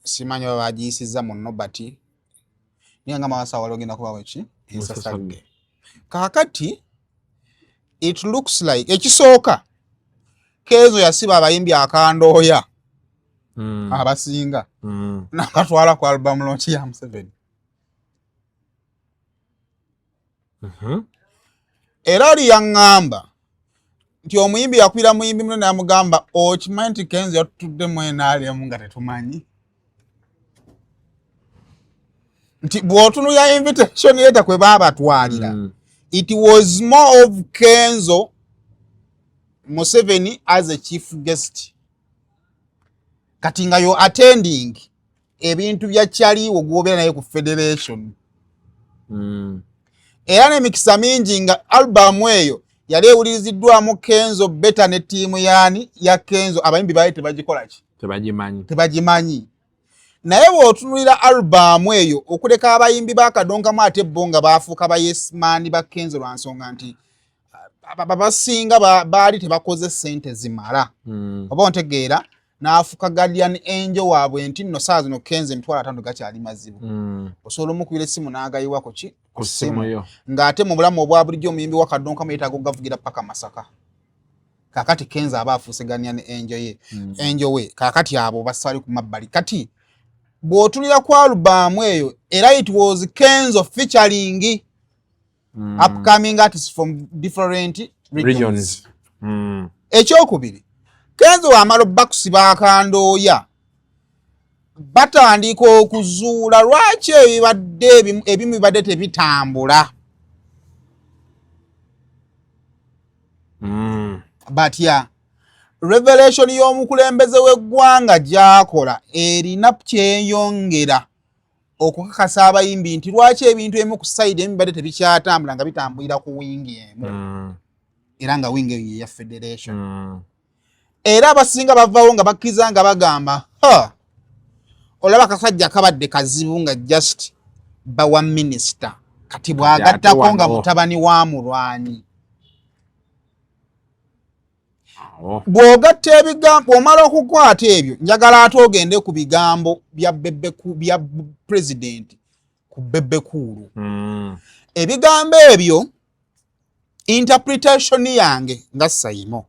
Simanyi baba bagiyisizza mu Nobati. Niye nga maaso wali ogenda kubaawo ki? Ensasagge. Kaakati it looks like ekisooka Kenzo yasiba abayimbi akandooya abasinga nakatwala ku album launch ya M7. Era ali yaŋŋamba nti omuyimbi yakwira muyimbi muno n'amugamba okimanyi nti Kenzo yatutuddemu NRM nga tetumanyi nti bw'otunuya invitation letter kwe baabatwalira. It was more of Kenzo Museveni as a chief guest. Kati nga yo attending ebintu bya kyaliwo gw'obeera naye ku Federation. Era n'emikisa mingi nga album eyo yali ewuliriziddwamu Kenzo Beta ne ttiimu yaani ya Kenzo abayimbi baali tebagikola ki? Tebagimanyi. naye bw'otunulira alubamu eyo okuleka abayimbi bakadonkamu ate bo nga baafuuka ba yesmaani ba Kenzo lwa nsonga nti basinga baali tebakoze ssente zimala oba ontegeera n'afuuka Guardian Angel waabwe nti nno saa zino Kenzo $5 gakyali mazibu osobola omukubira essimu n'agayiwako ki ku ssimu ng'ate mu bulamu obwa bulijjo omuyimbi wa kadonkamu yeetaaga okugavugira paka Masaka kaakati Kenzo aba afuuse Guardian Angel we kaakati abo basali ku mabbali kati bw'otulira ku alubamu eyo era it was Kenzo featuring upcoming artists from different regions. Ekyokubiri Kenzo wamala bakusiba akandooya batandika okuzuula lwaki ebimu bibadde tebitambula batya revelation y'omukulembeze w'eggwanga gy'akola erina kyeyongera okukakasa abayimbi nti lwaki ebintu emu ku side emibadde tebikyatambula nga bitambulira ku wingi emu era nga wingi eyo ya federation era abasinga bavaawo nga bakkiriza nga bagamba olaba kasajja kabadde kazibu nga just bawa minisita kati bw'agattako nga mutabani wa mulwanyi bw'ogatta ebigambo omala okukwata ebyo njagala ate ogende ku bigambo bya president ku Bebe Cool ebigambo ebyo interpretation yange nga Saymore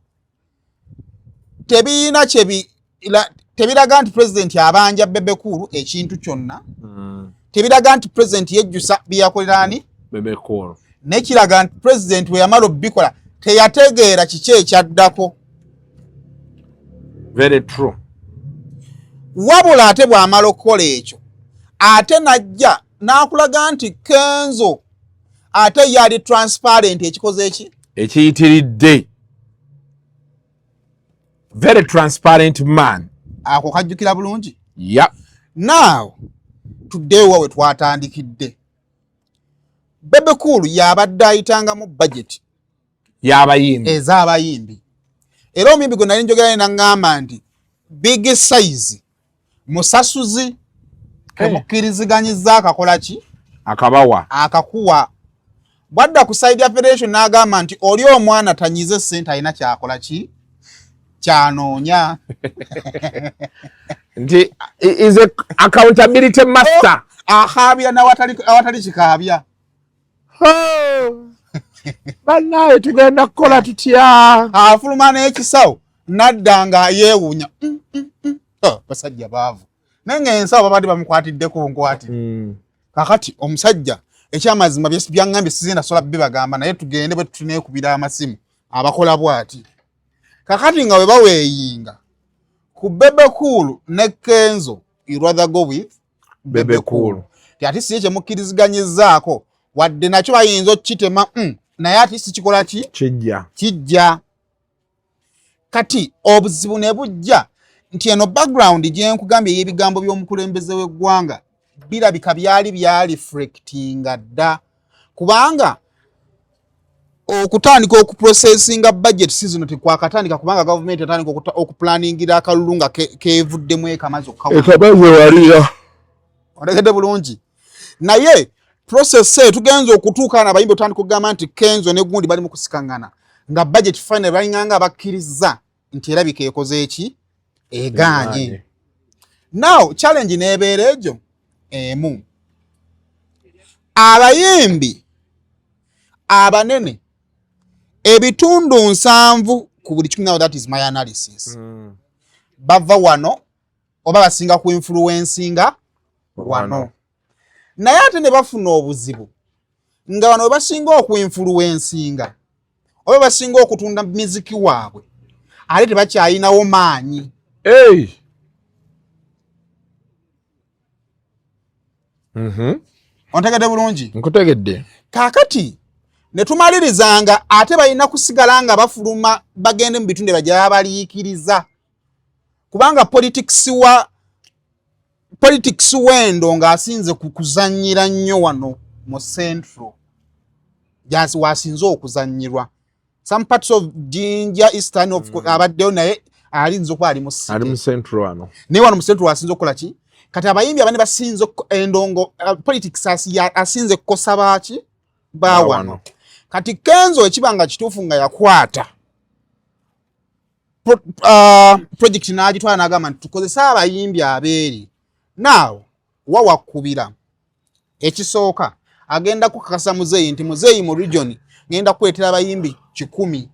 tebiraga nti president abanja Bebe Cool ekintu kyonna tebiraga nti president yejjusa byakoleraani Bebe Cool nekiraga nti president we yamala obbikola teyategeera kiki ekyaddako. Very true. Wabula ate bw'amala okukola ekyo ate najja n'akulaga nti Kenzo ate yali transparent ekikoze eki ekiyitiridde very transparent man ako kajjukira bulungi. Yeah. Now today we twatandikidde Bebe Cool yabadde ayitangamu budget y'abayimbi ez'abayimbi era omuyimbi gwe nali njogera na ngamba nti big size musasuzi emukkiriziganyizza akakola ki akabawa akakuwa bwadda ku side ya federation n'agamba nti oli omwana tanyize ssente alina kyakola ki kyanoonya nti is a accountability master ahaabya n'awatali kikaabya bannaye tugenda kukola tutya afuluma n'ekisawo nadda nga yeewuunya basajja baavu naye ng'ensawo babadde bamukwatiddeko nkwati kakati omusajja ekyamazima byaŋŋambye sizenda sola bibagamba naye tugende bwe tuneekubira amasimu abakola bwati kakati nga we baweeyinga ku Bebe Cool ne Kenzo you rather go with Bebe Cool ati si kyemukkiriziganyizzaako wadde nakyo bayinza okukitema naye ati si kikola ki kijja kati obuzibu ne bujja nti eno background gye nkugambye y'ebigambo by'omukulembeze w'eggwanga birabika byali reflectinga dda kubanga okutandika okuprocessinga budget season tekwakatandika kubanga government etandika okuplaningira akalulu nga keevuddemu ekamazi waliya otegedde bulungi naye process tugenza okutuuka n'abayimbi otandika okugamba nti Kenzo ne gundi bali mu kusikangana nga budget final balinganga abakkiriza nti erabika ekoze eki egaanye. Now challenge n'ebeera egyo emu abayimbi abanene ebitundu 7 ku buli 10 that is my analysis bava wano oba basinga ku influencinga wano naye ate ne bafuna obuzibu nga wano basinga oku influencinga oba basinga okutunda miziki waabwe ate tebakyayinawo maanyi. Ontegedde bulungi? Nkutegedde. Kaakati ne tumalirizanga ate balina kusigala nga bafuluma bagende mu bitundu bajja baliikiriza kubanga politics wendo ng'asinze kuzannyira nnyo wano mu central wasinze okuzannyirwa some parts of Jinja Eastern of abaddeyo naye alinzo kwa ali mu central wano ne wano mu central asinzo kola ki kati abayimbi abane basinzo endongo politics asinze kukosa baki ba wano kati Kenzo ekibanga kituufu nga yakwata project n'agitwala n'agamba nti tukozesa abayimbi abeeri now wawakubira ekisooka agenda kukakasa muzeeyi nti muzeeyi mu region ngenda kuleetera abayimbi 100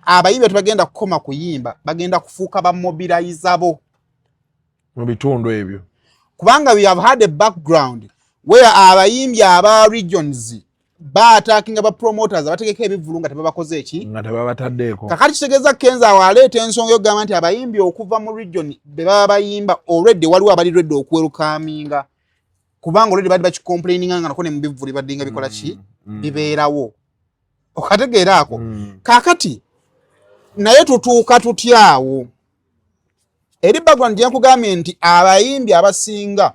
abayimbi tebagenda kukoma kuyimba bagenda kufuuka bamobilizabo mu bitundu ebyo kubanga we have had a background where abayimbi aba regions attacking aba promoters abategeka ebivulunga tebabakoze eki nga tebabataddeeko kakati kitegeeza Kenzo awaleeta ensonga yogamba nti abayimbi okuva mu region beba bayimba already waliwo abali ready okwerukaminga kubanga already badi bakicomplaininga nga nakone mu bivuli badinga bikola ki bibeerawo okategeeraako kakati naye tutuuka tutyawo eri background yankugambye nti abayimbi abasinga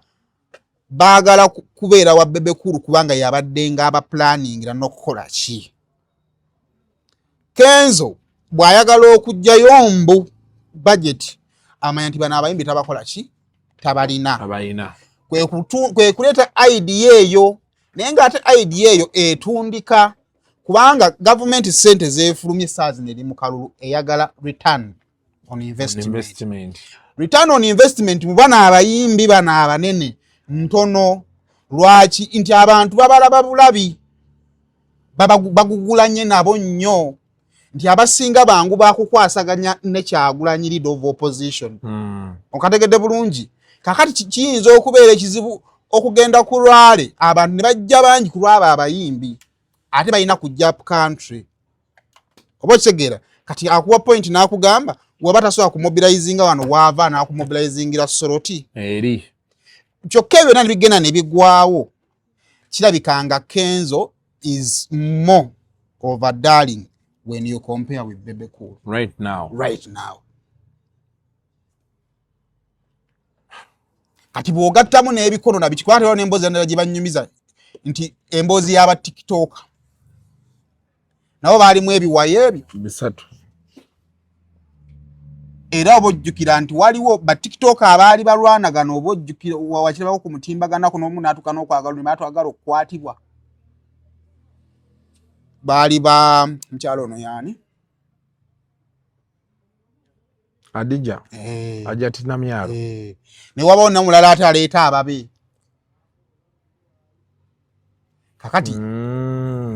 baagala kubeera wa Bebe Cool kubanga yabaddenga aba planning era n'okukola ki Kenzo bw'ayagala okujjayo mbu budget amanya nti bano abayimbi tabakola ki tabalina kwe kuleeta idea eyo naye nga ate idea eyo etundika kubanga government sente zeefulumye saazi neri mu kalulu eyagala return on investment. Return on investment mu bana abayimbi bana abanene ntono lwaki nti abantu babalaba bulabi bagugulanye nabo nnyo nti abasinga bangu bakukwasaganya ne Kyagulanyi leader of opposition okategedde bulungi kakati kiyinza okubeera ekizibu okugenda ku lwale abantu ne bajja bangi ku lwaba abayimbi ate balina kujja country oba kitegeera kati akuwa point n'akugamba waba tasobola kumobilizinga wano waava n'akumobilizingira soroti eri kyokka ebyo byonna bigenda ne bigwawo kirabikanga Kenzo is more of a darling when you compare with Bebe Cool right now kati bw'ogattamu n'ebikono nabikikwatirawo n'emboozi endala gye bannyumiza nti emboozi y'aba TikTok nabo baalimu ebiwayo ebyo bisatu era obojjukira nti waliwo ba TikTok abaali balwanagana obojjukira wakirabako ku mutimbagana kuno omu n'atuuka n'okwagala ne batwagala okukwatibwa baali ba mukyalo ono yaani Adija ajatina myalo ne wabawo namulala ate aleeta ababe kakati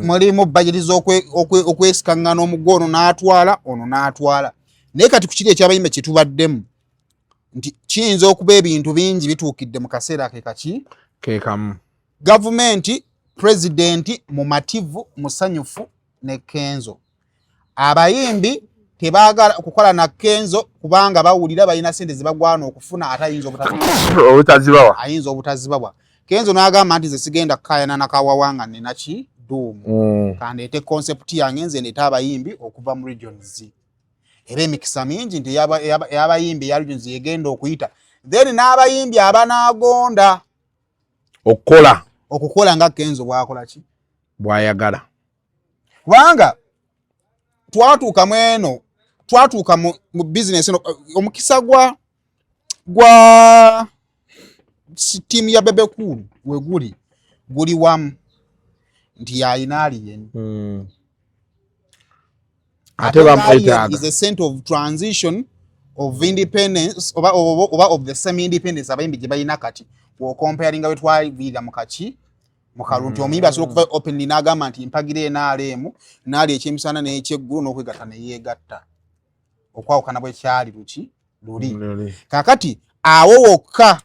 mulimu budget z'okwesikaŋŋana omuggo ono n'atwala naye kati ku kiri ekyabayimba kye tubaddemu nti kiyinza okuba ebintu bingi bituukidde mu kaseera ke kamu gavumenti pulezidenti mumativu musanyufu ne Kenzo abayimbi tebaagala okukola na Kenzo kubanga bawulira balina sente zibagwana okufuna ate ayinza obutazibabwa Kenzo n'agamba nti ze sigenda kukayana nakawawanga nenaki duumu kandeete concept yange nze ndeeta abayimbi okuva mu regions era emikisa mingi nti y'abayimbi ya regions yegenda okuyita then n'abayimbi abanaagonda okukola nga Kenzo bw'akola ki bw'ayagala kubanga twatuuka mu business eno omukisa gwa team ya Bebe Cool we guli wamu nti yayina alien ate bamuitaga is a center of transition of independence oba of the semi independence abayimbi gye balina kati comparinga we twaviira mu kaki mukalu nti omuyimbi asobola okuva openly n'agamba nti mpagire NRM n'ali ekyemisana n'ekyeggulu n'okwegatta ne yeegatta okwawukana bwe kyali luli kakati awo wokka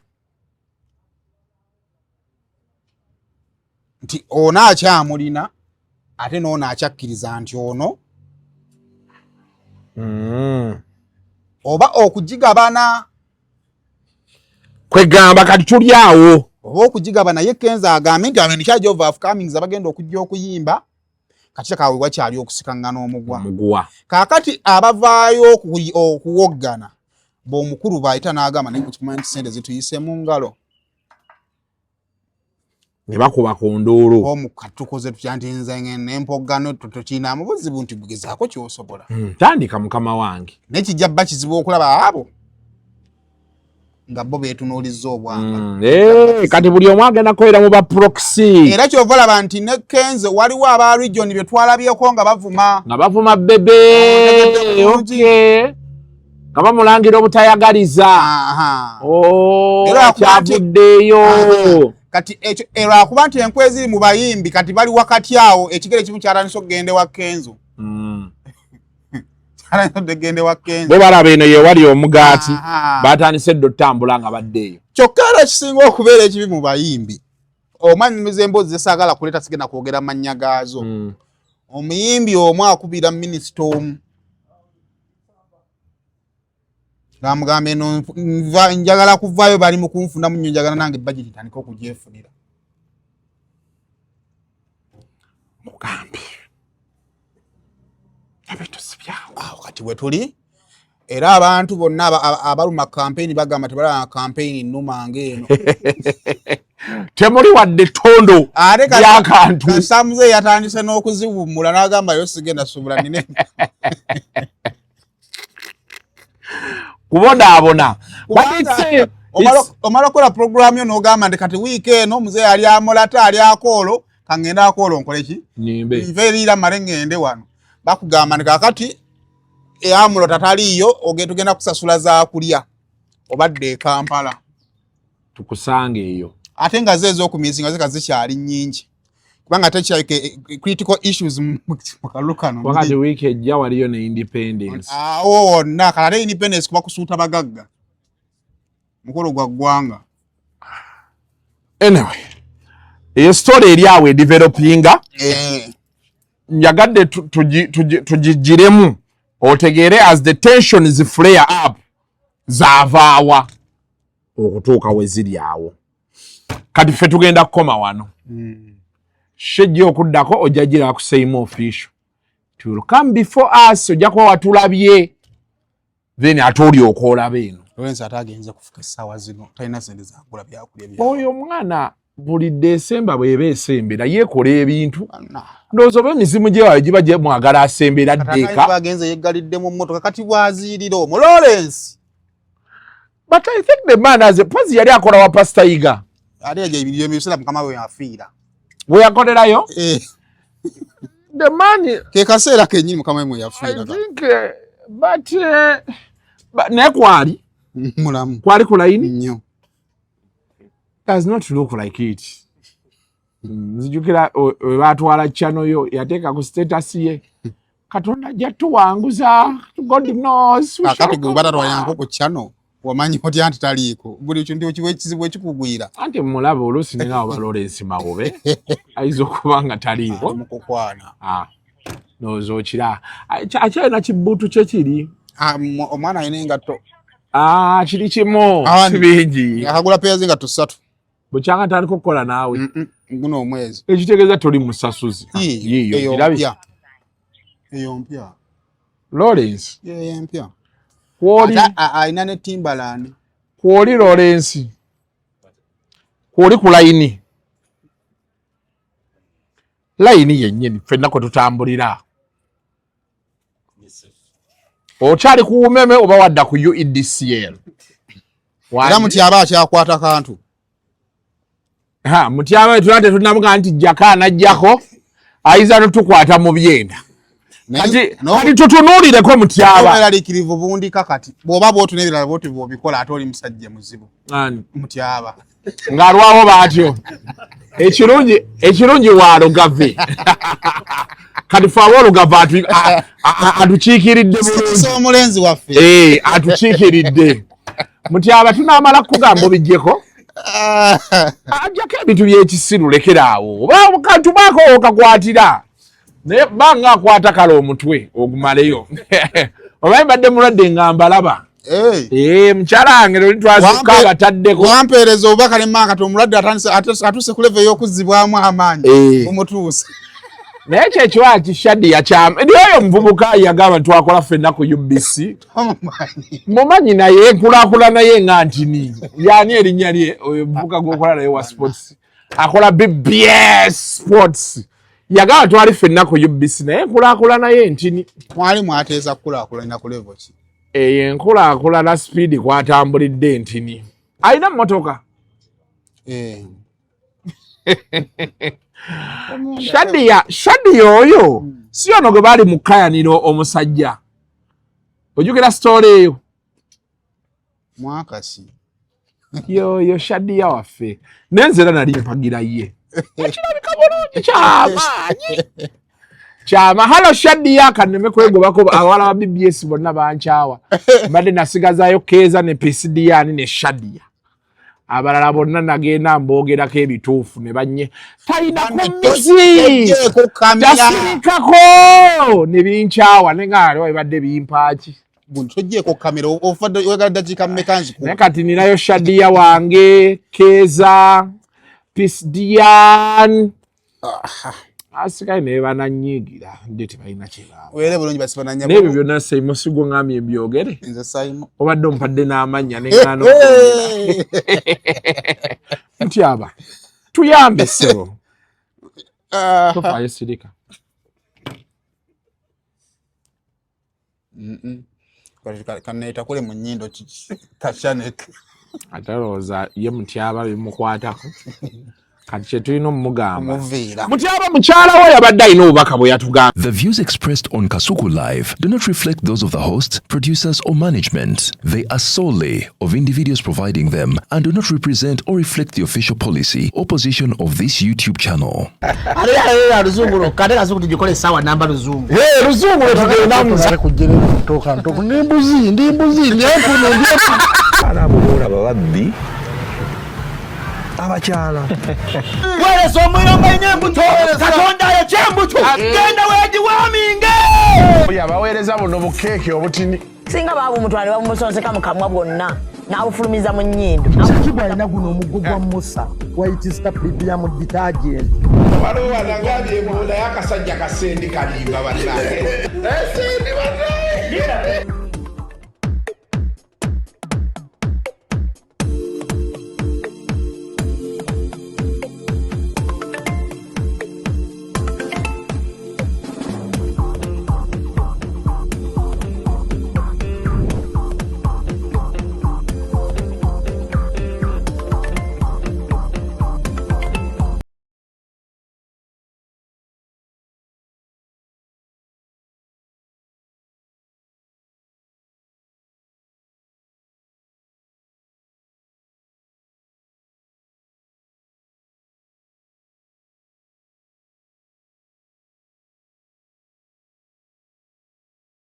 nti ono akyamulina ate n'ono akyakkiriza nti ono oba okugigabana kwegamba kati tuli awo oba okugigabana ye Kenzo agambe nti in charge of upcomings abagenda okujja okuyimba kati kawe wakyali okusikaŋŋana omugwa kakati abavaayo okuwoggana b'omukulu baayita n'agamba naye kukimanyi sente zituyise mu ngalo ne bakuba kondoolo omukatukoze tukyantinze n'empogano tutokina mubuzibu nti bugezaako kyosobola tandika mukama wange nekijja bba kizibu okulaba abo nga bo beetunuulizza obwanga kati buli omu agenda kubeera mu ba proxy era kyova laba nti ne Kenzo waliwo aba region bye twalabyeko nga bavuma Bebe nga bamulangira obutayagaliza kyavuddeeyo kati ekyo era kuba nti enkwe ziri mu bayimbi kati bali wakati awo ekigere kimu kyatandise okugende wa Kenzo bo balaba eno yewali omugaati batandise dda otambula nga baddeeyo kyokka era kisinga okubeera ekibi mu bayimbi omanyumiza emboozi zesaagala kuleeta sigenda kwogera mannya gaazo omuyimbi omu akubira minisita omu ngamugambe eno njagala kuvaayo bali mu kunfunamu nnyo njagala nange budget itandika okugyefunira mugambe awo kati we tuli era abantu bonna abaluma kampeyini bagamba tebalaba kampeyini nnuma ng'eno temuli wadde ttondo ly'akantu kasamuze yatandise n'okuziwummula n'agamba yo sigenda subula nine kubonaabona omala okola programu yo n'ogamba nti kati wiiki eno muzeeyi ali amulata ali akoolo kangenda akoolo nkoleki nve eriira male ngende wano bakugamba nti kakati eamulo tataliiyo tugenda kusasula za kulya obadde e Kampala tukusange eyo ate nga zeezo okumiizi nga zika zikyali nnyingi kubanga tekyalike critical issues mu kalulu kano wakati wiiki ejja waliyo ne independence awo wonna kala ate independence kuba kusuuta bagagga mukolo gwa ggwanga anyway eyo story eri awo edevelopinga njagadde tugigiremu otegeere as the tensions flare up zaavaawa okutuuka we ziri awo kati ffe tugenda kukoma wano shejja okuddako ojja gira ku Saymore official to come before us ojja kuba watulabye then ate olyoka olaba eno Lawrence atagenze kufuka essaawa zino talina sente zakula byakulya oyo omwana buli Desemba bw'eba esembera yeekola ebintu ndowooza oba emizimu gyewayo giba gye mwagala asembera ddeeka bagenze yeggalidde mu mmotoka kati bwaziirira omu Lawrence but I think the man as a pazi yali akola wa Pastor Iga ate ejo ebiriyo ebiseera mukama we yafiira we yakolerayo the man ke kaseera kennyini mukama we yafiira I think but naye kwali mulamu kwali kulayini nnyo does not look like it nzijukira we batwala channel yo yateeka ku status ye Katonda ajja tuwanguza God knows akati gwe batatwalanko ku channel wamanyi otya nti taliiko buli kintu ekiwe ekizibu ekikugwira anti mulaba oluusi ninga oba Lawrence Mawobe ayinza okuba nga taliiko mukukwana nooza okira akyalina kibuutu kye kiri omwana alina engatto kiri kimu si bingi akagula peya zingatto 3 bukyanga taliko kukola naawe guno omwezi ekitegeeza toli musasuzi yiyo kirabye eyo mpya Lawrence yeyo mpya kwoli alina ne Timbaland kwoli Lawrence kwoli ku layini yennyini ffenna kwe tutambulira okyali ku umeme oba wadda ku UEDCL era mutyaba akyakwata kantu mutyaba wetunate tunamuga nti jjaka anajjako ayinza notukwata mu byenda kati tutunuulireko mutyaba eraliikirivu bundika kati bw'oba bwotuna ebirala bwoti bw'obikola ate oli musajja muzibu mutyaba ng'alwawo baatyo ekirungi walugave kati fe aba olugave atukiikiridde omulenzi waffe atukiikiridde mutyaba tunaamala kugamba obijjeko ajjako ebintu by'ekisiru lekeraawo oba kantu baako okakwatira naye banga akwata kale omutwe ogumaleyo oba mbadde mulwadde nga mbalaba mukyala wange loli twazuka abataddeko wampeereza obubaka ne mmaa kati omulwadde atuse ku leve ey'okuzzibwamu amaanyi omutuuse naye kyekiwaa kishaddi yakyama ndi oyo omuvubuka yagamba twakola ffenna ku UBC mumanyi naye enkulaakulana ye nga ntini yaani erinnya lye oyo omuvubuka gwokola naye wa sports akola BBS Sports yagala twali fenna ku UBC naye nkulakulana ye ntini mwali mwateeza kulakulana ku level ki nkulakulana speed kwatambulidde ntini alina mmotoka Shadiya oyo si ono gwe baali mu kkayaniro omusajja ojjukira story eyo mwakasi yoyo Shadiya waffe nenzera nali mpagira ye ekirabika bulungi kyama halo Shadiya kaneme kwegobako abawala ba BBS bonna bankyawa mbadde nasigazaayo Keeza ne PCDN ne Shadiya abalala bonna nagenda mbogerako ebituufu ne banye talina kumisi tasirikako ne binkyawa nengaali wabadde bimpaaki tojjeko kamera oyagala dakiika mmekanzi naye kati ninayo Shadiya wange Keeza PCDN asigaye naye bananyiigira nde tebalina kyebaaba n'ebyo byonna Saymore sigo ngambye ebyogere obadde ompadde n'amannya neŋŋaano ntyaba tuyambe ssebo tofaayo sirika kaneetakule mu nnyindo tashanek ate lowooza ye mutyaba bimukwatako kati kye tulina omugamba mutyaba mukyala we yabadde alina obubaka bwe yatugamba. The views expressed on Kasuku Live do not reflect those of the host, producers or management. They are solely of individuals providing them and do not represent or reflect the official policy or position of this YouTube channel. Luzungu kade Kasuku tujikole sawa namba luzungu. Luzungu tugenamuza kujere kutoka ntoku ndimbuzi nyefu arabura bababbi abakyala wele somuyonga nyembuto katonda ya chembuto genda weji waminge yabaweereza buno bukeeke obutini singa babu mutwale bamusonseka mukamwa bwonna n'abufulumiza mu nnyindo kibwa alina guno omuggo gwa Musa wayitista premium detergent waliwo wanagambye munda y'akasajja kasendi kalimba bannange esendi bannange